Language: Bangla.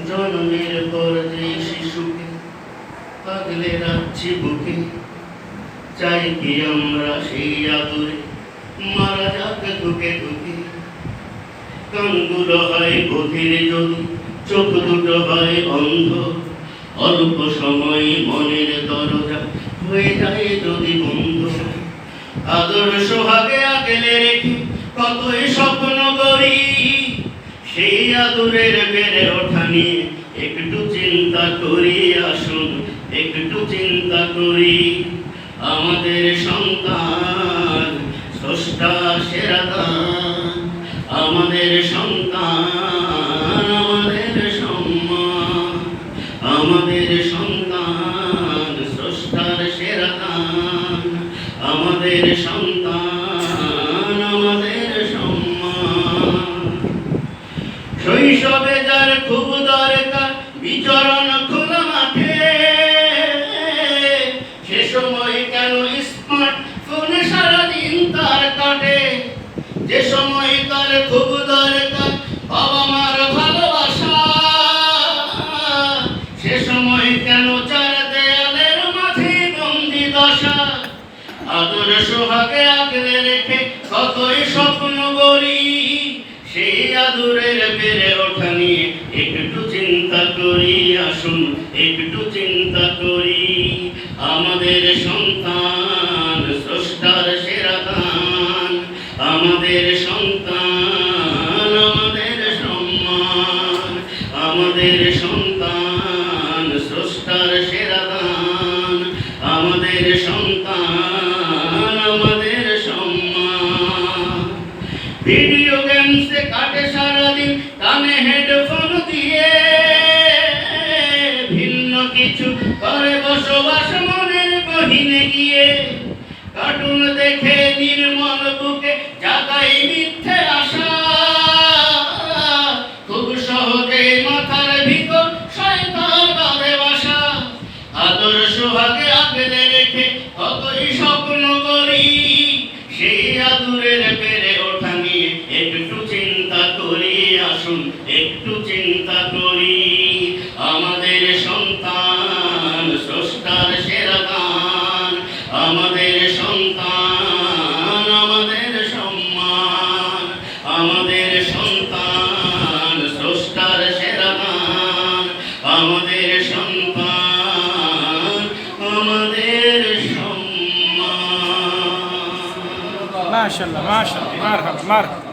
জন্মের পর যে শিশুকে আগলে রাখছি বুকে, চাই কি আমরা সেই আদরে মারা যাক ধুকে ধুকে। কানগুলো হয় গভীর যদি, চোখ দুটো হয় অন্ধ, অল্প সময় মনের দরজা হয়ে যায় যদি বন্ধ। আদর সোহাগে আগলে রেখে কতই স্বপ্ন গড়ি, সেই আদরের বেড়ে ওঠা নিয়ে একটু চিন্তা করি। আসুন একটু চিন্তা করি, আমাদের সন্তান স্রষ্টা সেরা দান। আমাদের সন্তান আমাদের সম্মান, আমাদের সন্তান স্রষ্টার সেরা দান। আমাদের সন্তান আমাদের সম্মান। শৈশবে যার খুব দরকার বিচরণ খোলা মাঠে, সে সময় কেন স্মার্ট ফোনে সারাদিন তার কাটে। যে সময় তার খুব দরকার বাবা মার ভালোবাসা, সে সময় কেন চার দেয়ালের মাঝে বন্দি দশা। আদর সোহাগে আগলে রেখে কতই স্বপ্ন গড়ি, সেই আদরের বেড়ে ওঠা নিয়ে একটু চিন্তা করি। আসুন একটু চিন্তা করি, আমাদের সন্তান স্রষ্টার সেরা দান। আমাদের সন্তান আমাদের সম্মান, আমাদের সন্তান স্রষ্টার সেরা দান। আমাদের সন্তান আমাদের সম্মান। ভিডিও গেমসে কাটে সারাদিন কানে হেডফোন দিয়ে, ভিন্ন কিছু করে বসবাস মনের গহীনে গিয়ে। কার্টুন দেখে নির্মল বুকে জাগাই মিথ্যে আশা, খুব সহজে মাথার ভিতর শয়তান বাঁধে বাসা। আদর সোহাগে আগলে রেখে কতই স্বপ্ন করি, সেই আদরের বেড়ে ওঠা নিয়ে একটু চিন্তা করি। আসুন একটু চিন্তা করি, আমাদের সন্তান স্রষ্টার সেরা দান। আমাদের সন্তান আমাদের সম্মান, আমাদের সন্তান স্রষ্টার সেরা দান। আমাদের সন্তান আমাদের সম্মান। মাশাআল্লাহ মাশাআল্লাহ, মারহাবা মারহাবা।